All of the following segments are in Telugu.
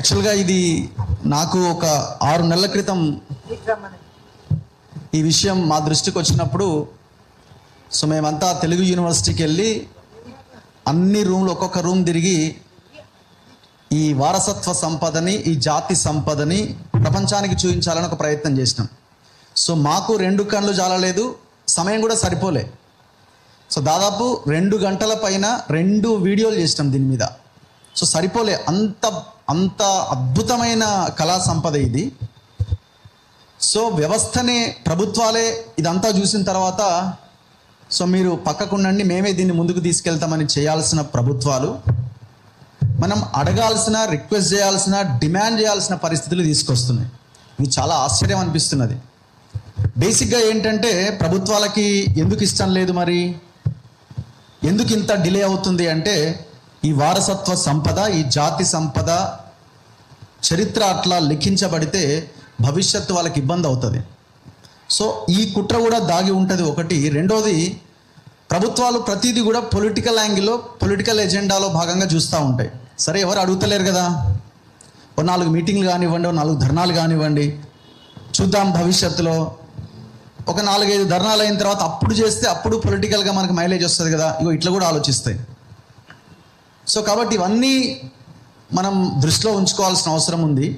యాక్చువల్గా ఇది నాకు ఒక 6 నెలల క్రితం ఈ విషయం మా దృష్టికి వచ్చినప్పుడు సో మేమంతా తెలుగు యూనివర్సిటీకి వెళ్ళి అన్ని రూమ్లు ఒక్కొక్క రూమ్ తిరిగి ఈ వారసత్వ సంపదని, ఈ జాతి సంపదని ప్రపంచానికి చూపించాలని ఒక ప్రయత్నం చేసినాం. సో మాకు 2 కళ్ళు జాలలేదు, సమయం కూడా సరిపోలే. సో దాదాపు 2 గంటల పైన 2 వీడియోలు చేసినాం దీని మీద. సో సరిపోలే, అంత అద్భుతమైన కళా సంపద ఇది. సో వ్యవస్థనే, ప్రభుత్వాలే ఇదంతా చూసిన తర్వాత సో మీరు పక్కకుండండి, మేమే దీన్ని ముందుకు తీసుకెళ్తామని చేయాల్సిన ప్రభుత్వాలు మనం అడగాల్సిన, రిక్వెస్ట్ చేయాల్సిన, డిమాండ్ చేయాల్సిన పరిస్థితులు తీసుకొస్తున్నాయి. ఇది చాలా ఆశ్చర్యం అనిపిస్తున్నది. బేసిక్గా ఏంటంటే ప్రభుత్వాలకి ఎందుకు ఇష్టం లేదు, మరి ఎందుకు ఇంత డిలే అవుతుంది అంటే ఈ వారసత్వ సంపద, ఈ జాతి సంపద చరిత్ర అట్లా లిఖించబడితే భవిష్యత్తు వాళ్ళకి ఇబ్బంది అవుతుంది. సో ఈ కుట్ర కూడా దాగి ఉంటుంది ఒకటి. రెండోది, ప్రభుత్వాలు ప్రతిదీ కూడా పొలిటికల్ యాంగిల్లో, పొలిటికల్ ఎజెండాలో భాగంగా చూస్తూ ఉంటాయి. సరే, ఎవరు అడుగుతలేరు కదా, ఓ 4 మీటింగ్లు కానివ్వండి, ఓ 4 ధర్నాలు కానివ్వండి, చూద్దాం భవిష్యత్తులో ఒక 4-5 ధర్నాలు అయిన తర్వాత అప్పుడు చేస్తే అప్పుడు పొలిటికల్గా మనకు మైలేజ్ వస్తుంది కదా, ఇగో ఇట్లా కూడా ఆలోచిస్తాయి. సో కాబట్టి ఇవన్నీ మనం దృష్టిలో ఉంచుకోవాల్సిన అవసరం ఉంది.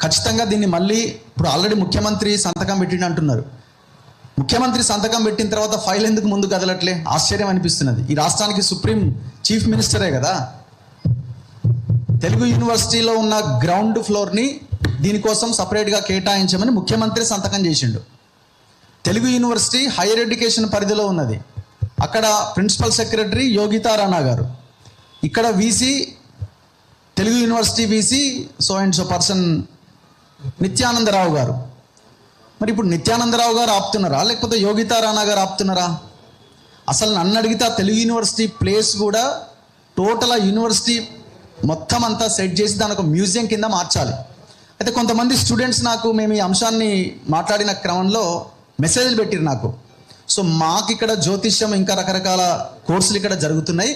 ఖచ్చితంగా దీన్ని మళ్ళీ ఇప్పుడు ఆల్రెడీ ముఖ్యమంత్రి సంతకం పెట్టిండు అంటున్నారు. ముఖ్యమంత్రి సంతకం పెట్టిన తర్వాత ఫైల్ ఎందుకు ముందు కదలట్లే? ఆశ్చర్యం అనిపిస్తున్నది. ఈ రాష్ట్రానికి సుప్రీం చీఫ్ మినిస్టరే కదా. తెలుగు యూనివర్సిటీలో ఉన్న గ్రౌండ్ ఫ్లోర్ని దీనికోసం సపరేట్గా కేటాయించమని ముఖ్యమంత్రి సంతకం చేసిండు. తెలుగు యూనివర్సిటీ హైయర్ ఎడ్యుకేషన్ పరిధిలో ఉన్నది. అక్కడ ప్రిన్సిపల్ సెక్రటరీ యోగితా రాణా గారు, ఇక్కడ VC, Telugu university VC so and so person Nityananda Rao గారు. మరి ఇప్పుడు నిత్యానందరావు గారు ఆపుతున్నారా, లేకపోతే యోగితా రాణా గారు ఆపుతున్నారా? అసలు నన్ను అడిగితే తెలుగు యూనివర్సిటీ ప్లేస్ కూడా టోటల్ యూనివర్సిటీ మొత్తం అంతా సెట్ చేసి దాని ఒక మ్యూజియం కింద మార్చాలి. అయితే కొంతమంది స్టూడెంట్స్ నాకు, మేము ఈ అంశాన్ని మాట్లాడిన క్రమంలో మెసేజ్లు పెట్టిరు నాకు. సో మాకు ఇక్కడ జ్యోతిష్యం ఇంకా రకరకాల కోర్సులు ఇక్కడ జరుగుతున్నాయి,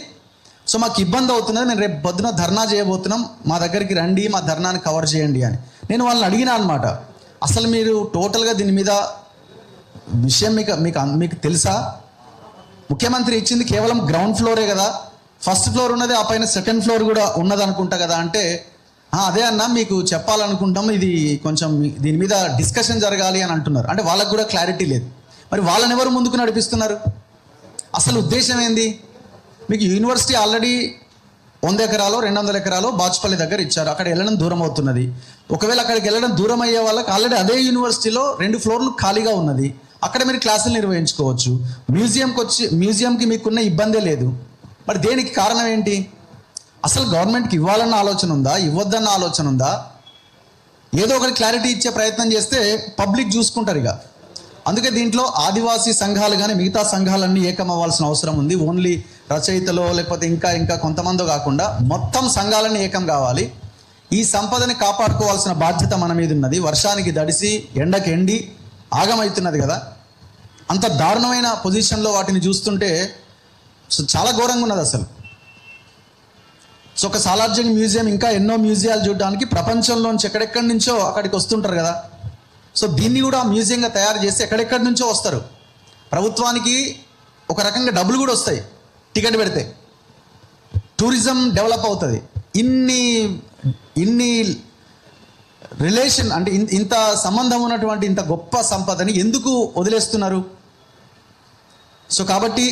సో మాకు ఇబ్బంది అవుతున్నది, నేను రేపు పొద్దున ధర్నా చేయబోతున్నాం, మా దగ్గరికి రండి, మా ధర్నాని కవర్ చేయండి అని నేను వాళ్ళని అడిగినా అనమాట. అసలు మీరు టోటల్గా దీని మీద విషయం మీకు తెలుసా? ముఖ్యమంత్రి ఇచ్చింది కేవలం గ్రౌండ్ ఫ్లోరే కదా, ఫస్ట్ ఫ్లోర్ ఉన్నది, ఆ పైన సెకండ్ ఫ్లోర్ కూడా ఉన్నది అనుకుంటా కదా అంటే, అదే అన్న మీకు చెప్పాలనుకుంటాం, ఇది కొంచెం దీని మీద డిస్కషన్ జరగాలి అని అంటున్నారు. అంటే వాళ్ళకు కూడా క్లారిటీ లేదు. మరి వాళ్ళని ఎవరు ముందుకు నడిపిస్తున్నారు? అసలు ఉద్దేశం ఏంది? మీకు యూనివర్సిటీ ఆల్రెడీ 100 ఎకరాలు 200 ఎకరాలు బాచుపల్లి దగ్గర ఇచ్చారు, అక్కడ వెళ్ళడం దూరం అవుతున్నది. ఒకవేళ అక్కడికి వెళ్ళడం దూరం అయ్యే వాళ్ళకి ఆల్రెడీ అదే యూనివర్సిటీలో 2 ఫ్లోర్లు ఖాళీగా ఉన్నది, అక్కడ మీరు క్లాసులు నిర్వహించుకోవచ్చు. మ్యూజియంకి మీకున్న ఇబ్బందే లేదు. మరి దేనికి కారణం ఏంటి? అసలు గవర్నమెంట్కి ఇవ్వాలన్న ఆలోచన ఉందా, ఇవ్వద్దన్న ఆలోచన ఉందా? ఏదో ఒకటి క్లారిటీ ఇచ్చే ప్రయత్నం చేస్తే పబ్లిక్ చూసుకుంటారు ఇక. అందుకే దీంట్లో ఆదివాసీ సంఘాలు కానీ మిగతా సంఘాలన్నీ ఏకం అవ్వాల్సిన అవసరం ఉంది. ఓన్లీ రచయితలో లేకపోతే ఇంకా కొంతమందో కాకుండా మొత్తం సంఘాలన్నీ ఏకం కావాలి. ఈ సంపదని కాపాడుకోవాల్సిన బాధ్యత మన మీద ఉన్నది. వర్షానికి దడిసి, ఎండకి ఎండి ఆగమవుతున్నది కదా. అంత దారుణమైన పొజిషన్లో వాటిని చూస్తుంటే సో చాలా ఘోరంగా ఉన్నది అసలు. సో ఒక సాలార్జంగ్ మ్యూజియం, ఇంకా ఎన్నో మ్యూజియాలు చూడడానికి ప్రపంచంలోంచి ఎక్కడెక్కడి నుంచో అక్కడికి వస్తుంటారు కదా. సో దీన్ని కూడా మ్యూజియంగా తయారు చేసి ఎక్కడెక్కడి నుంచో వస్తారు. ప్రభుత్వానికి ఒక రకంగా డబ్బులు కూడా వస్తాయి టికెట్ పెడితే, టూరిజం డెవలప్ అవుతుంది. ఇన్ని రిలేషన్ అంటే ఇంత సంబంధం ఉన్నటువంటి ఇంత గొప్ప సంపదని ఎందుకు వదిలేస్తున్నారు? సో కాబట్టి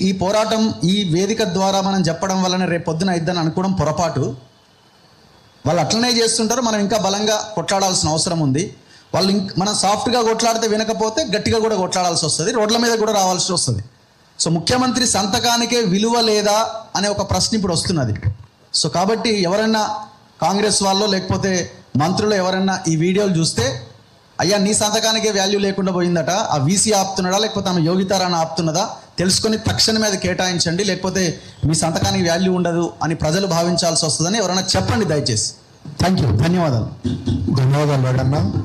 ఈ పోరాటం, ఈ వేదిక ద్వారా మనం చెప్పడం వలన రేపు పొద్దున అయిద్దని అనుకోవడం పొరపాటు. వాళ్ళు అట్లనే చేస్తుంటారు, మనం ఇంకా బలంగా కొట్లాడాల్సిన అవసరం ఉంది. వాళ్ళు మనం సాఫ్ట్గా కొట్లాడితే వినకపోతే గట్టిగా కూడా కొట్లాడాల్సి వస్తుంది, రోడ్ల మీద కూడా రావాల్సి వస్తుంది. సో ముఖ్యమంత్రి సంతకానికే విలువ లేదా అనే ఒక ప్రశ్న ఇప్పుడు వస్తున్నది. సో కాబట్టి ఎవరైనా కాంగ్రెస్ వాళ్ళు లేకపోతే మంత్రులు ఎవరైనా ఈ వీడియోలు చూస్తే, అయ్యా నీ సంతకానికే వాల్యూ లేకుండా పోయిందట, ఆ వీసీ ఆపుతున్నాడా లేకపోతే ఆమె యోగితారాన్ని ఆపుతున్నదా తెలుసుకొని తక్షణమే అది కేటాయించండి, లేకపోతే మీ సంతకానికి వాల్యూ ఉండదు అని ప్రజలు భావించాల్సి వస్తుందని ఎవరైనా చెప్పండి దయచేసి. Thank you. ధన్యవాదాలు. ధన్యవాదాలు.